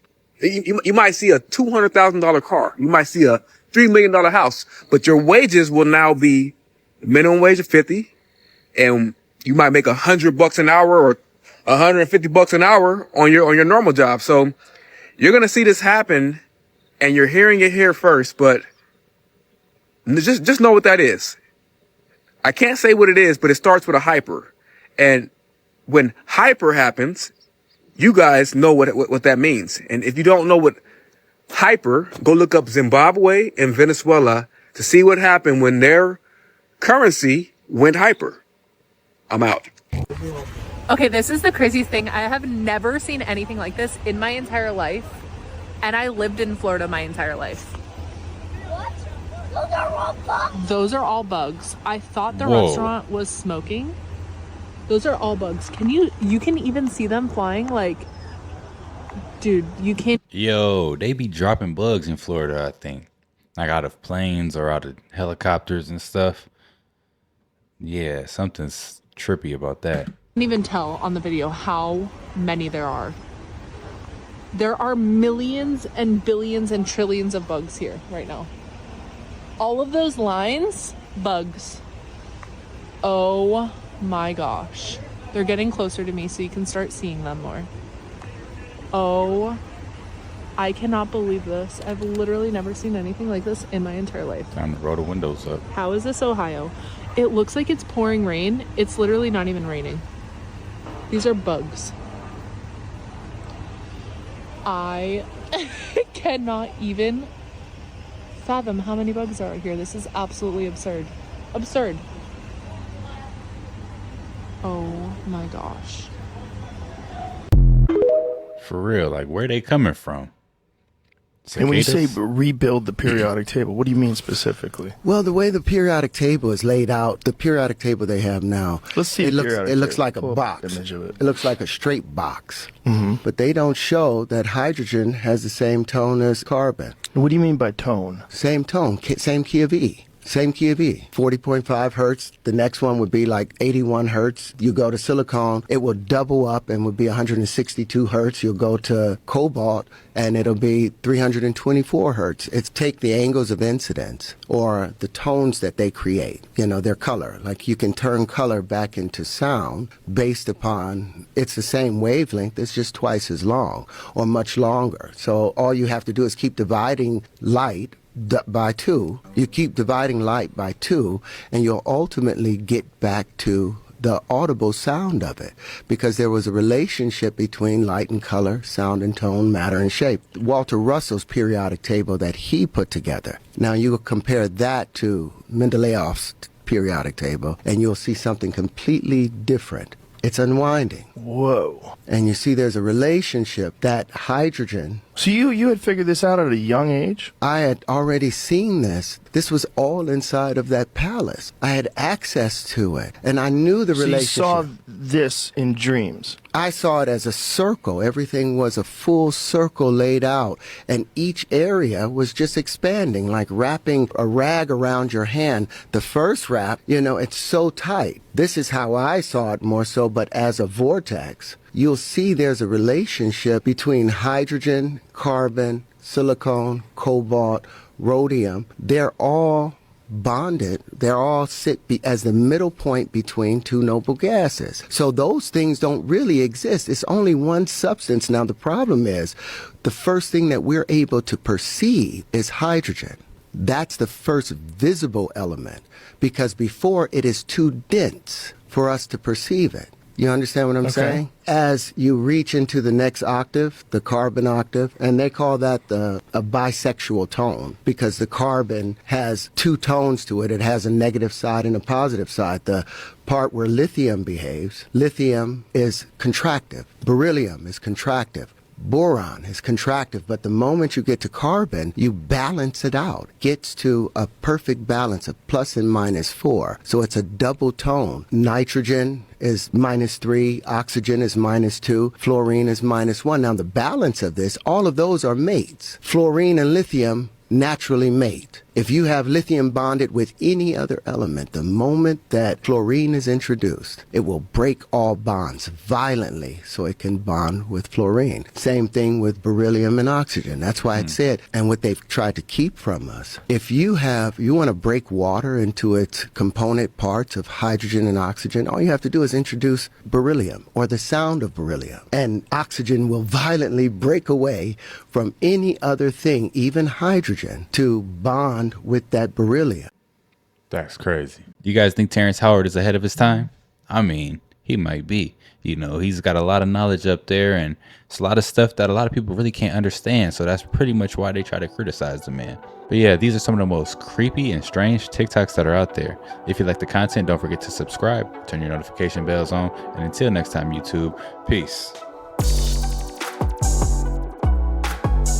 [SPEAKER 13] You might see a $200,000 car. You might see a $3 million house, but your wages will now be minimum wage of 50, and you might make $100 an hour or $150 an hour on your normal job. So you're going to see this happen, and you're hearing it here first, but just know what that is. I can't say what it is, but it starts with a hyper. And when hyper happens, you guys know what that means. And if you don't know what hyper, go look up Zimbabwe and Venezuela to see what happened when their currency went hyper. I'm out.
[SPEAKER 15] Okay, this is the craziest thing. I have never seen anything like this in my entire life. And I lived in Florida my entire life.
[SPEAKER 14] What? Those are all bugs.
[SPEAKER 15] Those are all bugs. I thought the
[SPEAKER 1] Whoa.
[SPEAKER 15] restaurant was smoking. Those are all bugs. You can even see them flying, like, dude, you can't.
[SPEAKER 1] Yo, they be dropping bugs in Florida, I think. Like out of planes or out of helicopters and stuff. Yeah, something's trippy about that.
[SPEAKER 15] Can't even tell on the video how many there are. There are millions and billions and trillions of bugs here right now. All of those lines, bugs. Oh my gosh. They're getting closer to me so you can start seeing them more. Oh, I cannot believe this. I've literally never seen anything like this in my entire life.
[SPEAKER 1] Time to roll the windows up.
[SPEAKER 15] How is this Ohio? It looks like it's pouring rain. It's literally not even raining. These are bugs. I cannot even fathom how many bugs are here. This is absolutely absurd. Absurd. Oh my gosh.
[SPEAKER 1] For real, like where they coming from?
[SPEAKER 16] And when you say
[SPEAKER 1] Cicadas?
[SPEAKER 16] rebuild the periodic table, what do you mean specifically?
[SPEAKER 18] Well, the way the periodic table is laid out, the periodic table they have now,
[SPEAKER 16] Let's see
[SPEAKER 18] it
[SPEAKER 16] the
[SPEAKER 18] looks
[SPEAKER 16] periodic
[SPEAKER 18] it looks
[SPEAKER 16] table.
[SPEAKER 18] like a
[SPEAKER 16] Pull up
[SPEAKER 18] box.
[SPEAKER 16] an image of it.
[SPEAKER 18] It looks like a straight box.
[SPEAKER 16] Mm-hmm.
[SPEAKER 18] But they don't show that hydrogen has the same tone as carbon.
[SPEAKER 16] What do you mean by tone?
[SPEAKER 18] Same tone, same key of E. Same key of E, 40.5 hertz. The next one would be like 81 hertz. You go to silicone, it will double up and would be 162 hertz. You'll go to cobalt and it'll be 324 hertz. It's take the angles of incidence or the tones that they create, their color. Like you can turn color back into sound based upon, it's the same wavelength, it's just twice as long or much longer. So all you have to do is keep dividing light by 2. You keep dividing light by 2 and you'll ultimately get back to the audible sound of it, because there was a relationship between light and color, sound and tone, matter and shape. Walter Russell's periodic table that he put together. Now you compare that to Mendeleev's periodic table and you'll see something completely different. It's unwinding.
[SPEAKER 16] Whoa.
[SPEAKER 18] And you see there's a relationship that hydrogen.
[SPEAKER 16] So you had figured this out at a young age?
[SPEAKER 18] I had already seen this. This was all inside of that palace. I had access to it, and I knew the relationship.
[SPEAKER 16] So you saw this in dreams?
[SPEAKER 18] I saw it as a circle. Everything was a full circle laid out, and each area was just expanding, like wrapping a rag around your hand. The first wrap, it's so tight. This is how I saw it more so, but as a vortex. You'll see there's a relationship between hydrogen, carbon, silicon, cobalt, rhodium. They're all bonded. They're all sit as the middle point between two noble gases. So those things don't really exist. It's only one substance. Now the problem is the first thing that we're able to perceive is hydrogen. That's the first visible element, because before it is too dense for us to perceive it. You understand what I'm saying? As you reach into the next octave, the carbon octave, and they call that a bisexual tone, because the carbon has 2 tones to it. It has a negative side and a positive side. The part where lithium behaves, lithium is contractive, beryllium is contractive. Boron is contractive, but the moment you get to carbon, you balance it out. Gets to a perfect balance of plus and minus 4. So it's a double tone. Nitrogen is -3, oxygen is -2, fluorine is -1. Now the balance of this, all of those are mates. Fluorine and lithium naturally mate. If you have lithium bonded with any other element, the moment that fluorine is introduced, it will break all bonds violently so it can bond with fluorine. Same thing with beryllium and oxygen. That's why it said, and what they've tried to keep from us, if you want to break water into its component parts of hydrogen and oxygen, all you have to do is introduce beryllium or the sound of beryllium, and oxygen will violently break away from any other thing, even hydrogen, to bond with that beryllium.
[SPEAKER 1] That's crazy. You guys think Terrence Howard is ahead of his time? I mean, he might be. He's got a lot of knowledge up there, and it's a lot of stuff that a lot of people really can't understand. So that's pretty much why they try to criticize the man. But yeah, these are some of the most creepy and strange TikToks that are out there. If you like the content, don't forget to subscribe, turn your notification bells on, and until next time, YouTube, peace.